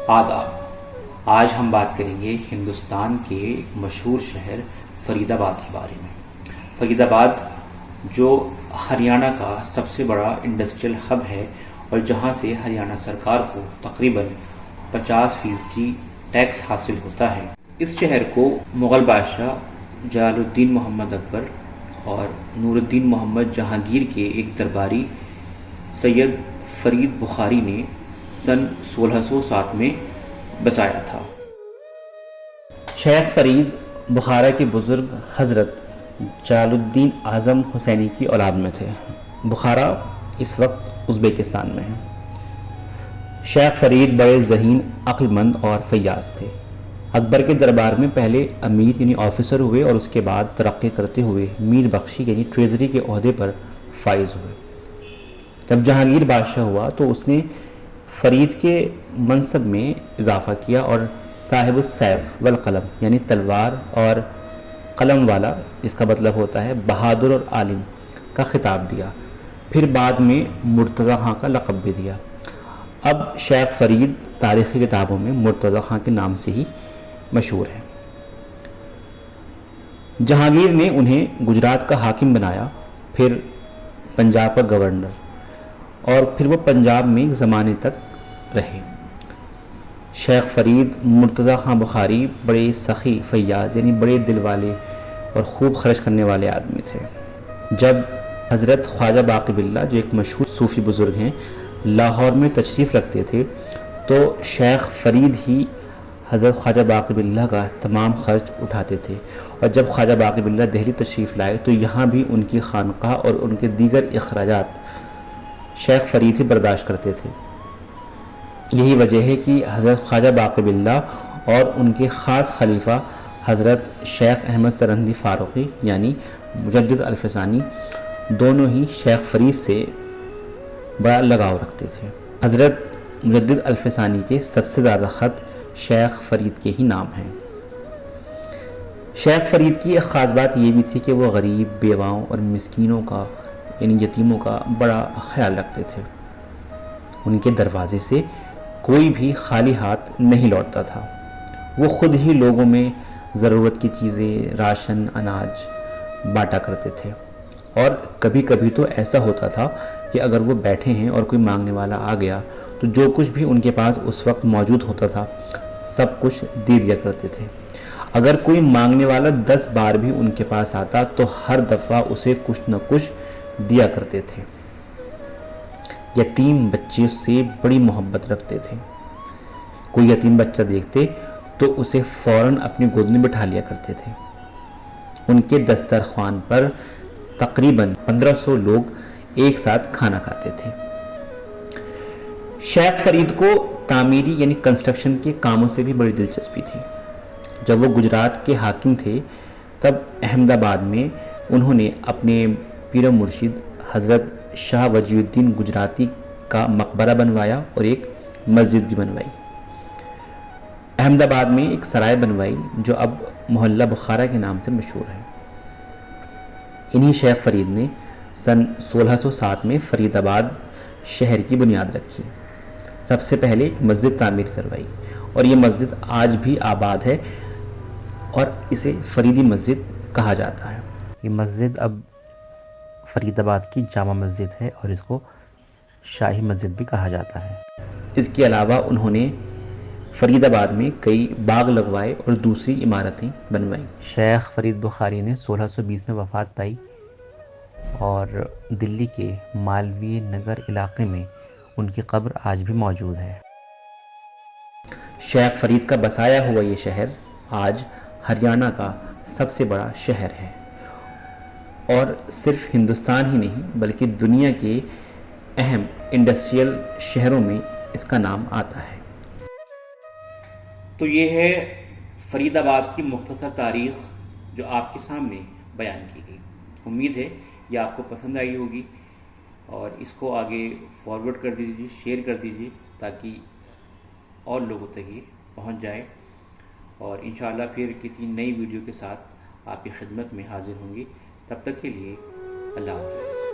آداب۔ آج ہم بات کریں گے ہندوستان کے ایک مشہور شہر فرید آباد کے بارے میں۔ فرید آباد جو ہریانہ کا سب سے بڑا انڈسٹریل ہب ہے اور جہاں سے ہریانہ سرکار کو تقریباً 50% ٹیکس حاصل ہوتا ہے۔ اس شہر کو مغل بادشاہ جلال الدین محمد اکبر اور نور الدین محمد جہانگیر کے ایک درباری سید فرید بخاری نے سن 1607 میں بسایا تھا۔ شیخ فرید بخارا کے بزرگ حضرت جلال الدین اعظم حسینی کی اولاد میں تھے۔ بخارا اس وقت ازبکستان میں ہے۔ شیخ فرید بڑے ذہین، عقل مند اور فیاض تھے۔ اکبر کے دربار میں پہلے امیر یعنی آفیسر ہوئے اور اس کے بعد ترقی کرتے ہوئے میر بخشی یعنی ٹریزری کے عہدے پر فائز ہوئے۔ جب جہانگیر بادشاہ ہوا تو اس نے فرید کے منصب میں اضافہ کیا اور صاحب السیف والقلم یعنی تلوار اور قلم والا، جس کا مطلب ہوتا ہے بہادر اور عالم، کا خطاب دیا۔ پھر بعد میں مرتضی خان کا لقب بھی دیا۔ اب شیخ فرید تاریخی کتابوں میں مرتضی خان کے نام سے ہی مشہور ہے۔ جہانگیر نے انہیں گجرات کا حاکم بنایا، پھر پنجاب کا گورنر، اور پھر وہ پنجاب میں ایک زمانے تک رہے۔ شیخ فرید مرتضی خان بخاری بڑے سخی، فیاض یعنی بڑے دل والے اور خوب خرچ کرنے والے آدمی تھے۔ جب حضرت خواجہ باقی باللہ جو ایک مشہور صوفی بزرگ ہیں لاہور میں تشریف رکھتے تھے تو شیخ فرید ہی حضرت خواجہ باقی باللہ کا تمام خرچ اٹھاتے تھے، اور جب خواجہ باقی باللہ دہلی تشریف لائے تو یہاں بھی ان کی خانقاہ اور ان کے دیگر اخراجات شیخ فرید ہی برداشت کرتے تھے۔ یہی وجہ ہے کہ حضرت خواجہ باقی باللہ اور ان کے خاص خلیفہ حضرت شیخ احمد سرہندی فاروقی یعنی مجدد الفسانی دونوں ہی شیخ فرید سے بڑا لگاؤ رکھتے تھے۔ حضرت مجدد الفسانی کے سب سے زیادہ خط شیخ فرید کے ہی نام ہیں۔ شیخ فرید کی ایک خاص بات یہ بھی تھی کہ وہ غریب، بیواؤں اور مسکینوں کا یعنی یتیموں کا بڑا خیال رکھتے تھے۔ ان کے دروازے سے کوئی بھی خالی ہاتھ نہیں لوٹتا تھا۔ وہ خود ہی لوگوں میں ضرورت کی چیزیں، راشن، اناج بانٹا کرتے تھے، اور کبھی کبھی تو ایسا ہوتا تھا کہ اگر وہ بیٹھے ہیں اور کوئی مانگنے والا آ گیا تو جو کچھ بھی ان کے پاس اس وقت موجود ہوتا تھا سب کچھ دے دیا کرتے تھے۔ اگر کوئی مانگنے والا 10 بار بھی ان کے پاس آتا تو ہر دفعہ اسے کچھ نہ کچھ دیا کرتے تھے۔ یتیم بچے سے بڑی محبت رکھتے تھے۔ کوئی یتیم بچہ دیکھتے تو اسے فوراً اپنی گود میں بٹھا لیا کرتے تھے۔ ان کے دسترخوان پر تقریباً 1500 لوگ ایک ساتھ کھانا کھاتے تھے۔ شیخ فرید کو تعمیری یعنی کنسٹرکشن کے کاموں سے بھی بڑی دلچسپی تھی۔ جب وہ گجرات کے حاکم تھے تب احمد آباد میں انہوں نے اپنے پیر و مرشد حضرت شاہ وجی الدین گجراتی کا مقبرہ بنوایا اور ایک مسجد بھی بنوائی۔ احمد آباد میں ایک سرائے بنوائی جو اب محلہ بخارا کے نام سے مشہور ہے۔ انہی شیخ فرید نے سن 1607 میں فرید آباد شہر کی بنیاد رکھی۔ سب سے پہلے ایک مسجد تعمیر کروائی اور یہ مسجد آج بھی آباد ہے اور اسے فریدی مسجد کہا جاتا ہے۔ یہ مسجد اب فرید آباد کی جامع مسجد ہے اور اس کو شاہی مسجد بھی کہا جاتا ہے۔ اس کے علاوہ انہوں نے فرید آباد میں کئی باغ لگوائے اور دوسری عمارتیں بنوائیں۔ شیخ فرید بخاری نے 1620 میں وفات پائی اور دلی کے مالوی نگر علاقے میں ان کی قبر آج بھی موجود ہے۔ شیخ فرید کا بسایا ہوا یہ شہر آج ہریانہ کا سب سے بڑا شہر ہے اور صرف ہندوستان ہی نہیں بلکہ دنیا کے اہم انڈسٹریل شہروں میں اس کا نام آتا ہے۔ تو یہ ہے فرید آباد کی مختصر تاریخ جو آپ کے سامنے بیان کی گئی۔ امید ہے یہ آپ کو پسند آئی ہوگی اور اس کو آگے فارورڈ کر دیجیے، شیئر کر دیجیے تاکہ اور لوگوں تک یہ پہنچ جائے، اور انشاءاللہ پھر کسی نئی ویڈیو کے ساتھ آپ کی خدمت میں حاضر ہوں گی۔ تب تک کے لیے اللہ حافظ۔